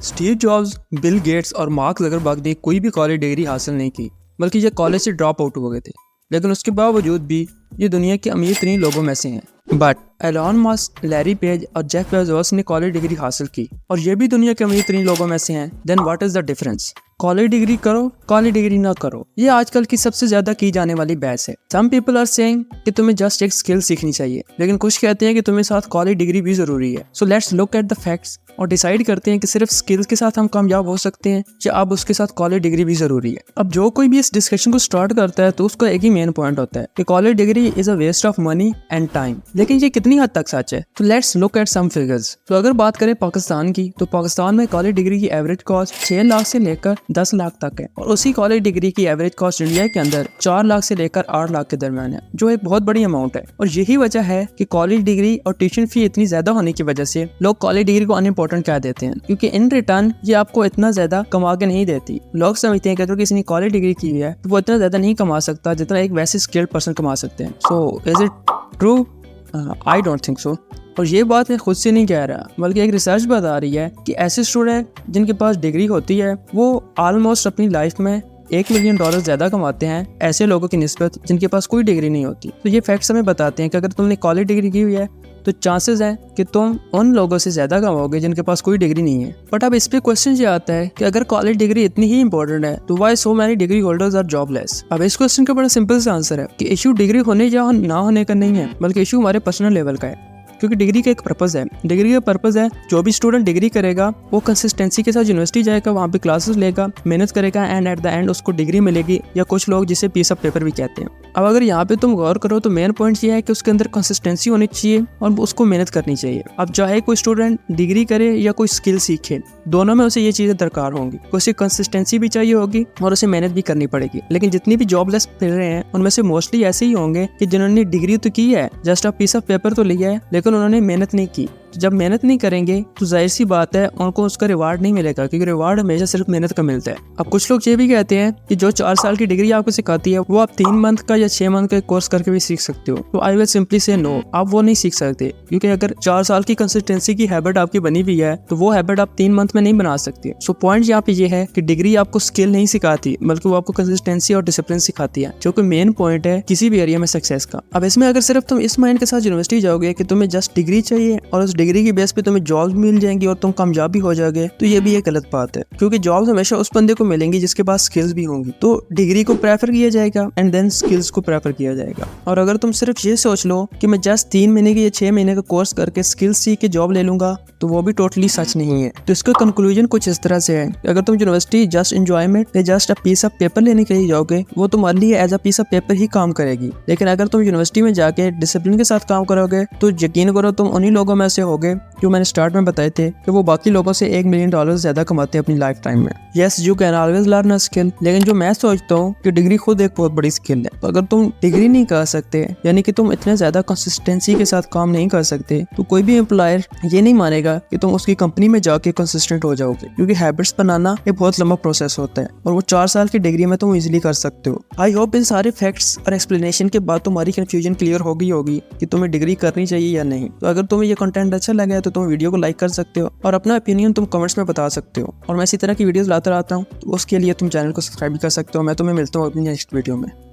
Steve jobs, Bill Gates और mark Zuckerberg ने कोई भी कॉलेज डिग्री हासिल नहीं की, बल्कि ये कॉलेज से ड्रॉप आउट हो गए थे। लेकिन उसके बावजूद भी ये दुनिया के अमीर तरीन लोगों में से हैं। But Elon Musk, Larry page और जेफ बेजोस ने कॉलेज डिग्री हासिल की और ये भी दुनिया के अमीर तरीन लोगों में से हैं। Then what is the difference? College degree करो, कॉलेज डिग्री ना करो, ये आजकल की सबसे ज्यादा की जाने वाली बहस है। सम पीपल आर सेइंग कि तुम्हें जस्ट एक स्किल सीखनी चाहिए, लेकिन कुछ कहते हैं कि तुम्हें साथ कॉलेज डिग्री भी जरूरी है। So let's look at the facts और डिसाइड करते हैं कि सिर्फ स्किल्स के साथ हम कामयाब हो सकते हैं या अब उसके साथ कॉलेज डिग्री भी जरूरी है। अब जो कोई भी इस डिस्कशन को स्टार्ट करता है तो उसका एक ही मेन पॉइंट होता है कि college degree is a waste of money and time. लेकिन ये कितनी हद तक सच है? तो let's look at some figures. तो अगर बात करें पाकिस्तान की, तो पाकिस्तान में कॉलेज डिग्री की एवरेज कॉस्ट 6 लाख से लेकर 10 लाख तक है और उसी कॉलेज डिग्री की एवरेज कॉस्ट इंडिया के अंदर 4 लाख से लेकर 8 लाख के दरमियान है, जो एक बहुत बड़ी अमाउंट है। और यही वजह है कि कॉलेज डिग्री और ट्यूशन फी इतनी ज्यादा होने की वजह से लोग कॉलेज डिग्री को अनइम्पोर्टेंट कह देते हैं, क्योंकि इन रिटर्न ये आपको इतना ज्यादा कमा के नहीं देती। लोग समझते हैं कि अगर किसी ने कॉलेज डिग्री की है तो वो इतना ज्यादा नहीं कमा सकता जितना एक वैसे स्किल्ड पर्सन कमा सकते हैं। So is it true? I don't think so. और ये बात मैं खुद से नहीं कह रहा, बल्कि एक रिसर्च बता रही है कि ऐसे स्टूडेंट जिनके पास डिग्री होती है वो ऑलमोस्ट अपनी लाइफ में $1 मिलियन ज़्यादा कमाते हैं ऐसे लोगों की निस्बत जिनके पास कोई डिग्री नहीं होती। तो ये फैक्ट्स हमें बताते हैं कि अगर तुमने कॉलेज डिग्री की हुई है तो चांसेस हैं कि तुम उन लोगों से ज़्यादा कमाओगे जिनके पास कोई डिग्री नहीं है। बट अब इस पे क्वेश्चन ये आता है कि अगर कॉलेज डिग्री इतनी ही इंपॉर्टेंट है तो why so many degree holders are jobless? अब इस क्वेश्चन का बड़ा सिंपल सा आंसर है कि इशू डिग्री होने या ना होने का नहीं है, बल्कि इशू हमारे पर्सनल लेवल का है। क्योंकि डिग्री का एक पर्पज़ है, डिग्री का पर्पज़ है जो भी स्टूडेंट डिग्री करेगा वो कंसिस्टेंसी के साथ यूनिवर्सिटी जाएगा, वहाँ पे क्लासेस लेगा, मेहनत करेगा एंड एट द एंड उसको डिग्री मिलेगी, या कुछ लोग जिसे पीस ऑफ पेपर भी कहते हैं। अब अगर यहाँ पे तुम गौर करो तो मेन पॉइंट ये है कि उसके अंदर कंसिस्टेंसी होनी चाहिए और उसको मेहनत करनी चाहिए। अब चाहे कोई स्टूडेंट डिग्री करे या कोई स्किल सीखे, दोनों में उसे ये चीज़ें दरकार होंगी। उसे कंसिस्टेंसी भी चाहिए होगी और उसे मेहनत भी करनी पड़ेगी। लेकिन जितनी भी जॉबलेस फिर रहे हैं उनमें से मोस्टली ऐसे ही होंगे कि जिन्होंने डिग्री तो की है, just a piece of paper तो लिया है, लेकिन उन्होंने मेहनत नहीं की। जब मेहनत नहीं करेंगे तो जाहिर सी बात है उनको उसका रिवार्ड नहीं मिलेगा, क्योंकि रिवार्ड हमेशा सिर्फ मेहनत का मिलता है। अब कुछ लोग ये भी कहते हैं कि जो 4 साल की डिग्री आपको सिखाती है वो आप 3 मंथ का या 6 मंथ का कोर्स करके भी सीख सकते हो। तो आई विल सिंपली से नो, आप वो नहीं सीख सकते, क्योंकि अगर 4 साल की कंसिस्टेंसी की हैबिट आपकी बनी हुई है तो वो हैबिट आप 3 मंथ में नहीं बना सकते। सो पॉइंट यहाँ पे ये है कि डिग्री आपको स्किल नहीं सिखाती, बल्कि वो आपको कंसिस्टेंसी और डिसिप्लिन सिखाती है, जो कि मेन पॉइंट है किसी भी एरिया में सक्सेस का। अब इसमें अगर सिर्फ तुम इस माइंड के साथ यूनिवर्सिटी जाओगे कि तुम्हें जस्ट डिग्री चाहिए और उस डिग्री की बेस पे तुम्हें जॉब मिल जाएंगी और तुम कामयाब भी हो जाओगे, तो ये भी एक गलत बात है, क्योंकि जॉब हमेशा उस बंदे को मिलेंगी जिसके पास स्किल्स भी होंगी। तो डिग्री को प्रेफर किया जाएगा एंड देन स्किल्स को प्रेफर किया जाएगा। और अगर तुम सिर्फ ये सोच लो कि मैं जस्ट 3 महीने की या 6 महीने का कोर्स करके स्किल्स सीख के जॉब ले लूंगा, तो वो भी टोटली सच नहीं है। तो इसका कंक्लूजन कुछ इस तरह से है कि अगर तुम यूनिवर्सिटी जस्ट एंजॉयमेंट या just a piece of paper लेने के लिए जाओगे, वो तुम्हारे लिए as a piece of paper ही काम करेगी। लेकिन अगर तुम यूनिवर्सिटी में जाके डिसिप्लिन के साथ काम करोगे तो यकीन करो तुम उन्हीं लोगों में से होगे जो मैंने स्टार्ट में बताए थे कि वो बाकी लोगों से $1 मिलियन ज्यादा कमाते हैं अपनी लाइफ टाइम में। Yes, you can always learn a skill, लेकिन जो मैं सोचता हूँ कि डिग्री खुद एक बहुत बड़ी स्किल है। तो अगर तुम डिग्री नहीं कर सकते, यानी कि तुम इतने ज्यादा कंसिस्टेंसी के साथ काम नहीं कर सकते, तो कोई भी एम्प्लॉयर ये नहीं मानेगा कि तुम उसकी कंपनी में जाके कंसिस्टेंट हो जाओगे, क्योंकि हैबिट्स बनाना एक बहुत लंबा प्रोसेस होता है और वो 4 साल की डिग्री में तुम इजीली कर सकते हो। आई होप इन सारे फैक्ट्स और एक्सप्लेनेशन के बाद तुम्हारी कंफ्यूजन क्लियर हो गई होगी कि तुम्हें डिग्री करनी चाहिए या नहीं। तो अगर तुम्हें ये कंटेंट अच्छा लगा है तो तुम वीडियो को लाइक कर सकते हो और अपना ओपिनियन तुम कमेंट्स में बता सकते हो। और मैं इसी तरह की वीडियोस लाता रहता हूँ, तो उसके लिए तुम चैनल को सब्सक्राइब भी कर सकते हो। मैं तुम्हें मिलता हूँ अपनी नेक्स्ट वीडियो में।